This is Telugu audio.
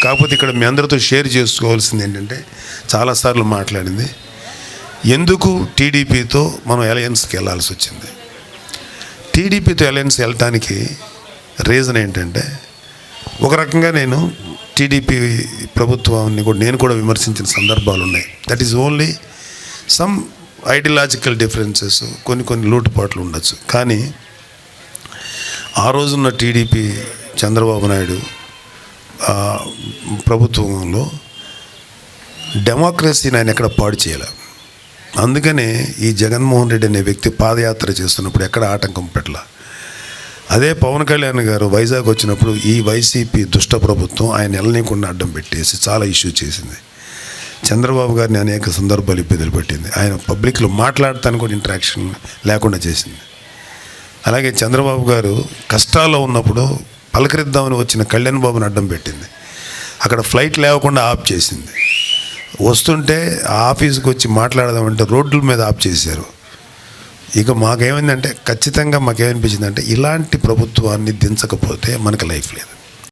కాకపోతే ఇక్కడ మీ అందరితో షేర్ చేసుకోవాల్సింది ఏంటంటే, చాలాసార్లు మాట్లాడింది, ఎందుకు టీడీపీతో మనం అలయన్స్కి వెళ్ళాల్సి వచ్చింది. టీడీపీతో అలయన్స్ వెళ్ళటానికి రీజన్ ఏంటంటే, ఒక రకంగా నేను టీడీపీ ప్రభుత్వాన్ని కూడా నేను కూడా విమర్శించిన సందర్భాలు ఉన్నాయి. That is only some ideological differences, కొన్ని లోటుపాట్లు ఉండొచ్చు. కానీ ఆ రోజున్న టీడీపీ చంద్రబాబు నాయుడు ప్రభుత్వంలో డెమోక్రసీని ఆయన ఎక్కడ పాడు చేయాలి. అందుకనే ఈ జగన్మోహన్ రెడ్డి అనే వ్యక్తి పాదయాత్ర చేస్తున్నప్పుడు ఎక్కడ ఆటంకం పెట్టాల. అదే పవన్ కళ్యాణ్ గారు వైజాగ్ వచ్చినప్పుడు ఈ వైసీపీ దుష్ట ప్రభుత్వం ఆయన వెళ్ళనీయకుండా అడ్డం పెట్టేసి చాలా ఇష్యూ చేసింది. చంద్రబాబు గారిని అనేక సందర్భాలు ఇబ్బందులు పెట్టింది. ఆయన పబ్లిక్లో మాట్లాడటానికి కూడా ఇంటరాక్షన్ లేకుండా చేసింది. అలాగే చంద్రబాబు గారు కష్టాల్లో ఉన్నప్పుడు పలకరిద్దామని వచ్చిన కళ్యాణ్ బాబుని అడ్డం పెట్టింది. అక్కడ ఫ్లైట్ లేకుండా ఆఫ్ చేసింది. వస్తుంటే ఆఫీస్కి వచ్చి మాట్లాడదామంటే రోడ్ల మీద ఆఫ్ చేశారు. ఇక మాకేమైందంటే, ఖచ్చితంగా మాకేమనిపించిందంటే, ఇలాంటి ప్రభుత్వాన్ని దించకపోతే మనకు లైఫ్ లేదు.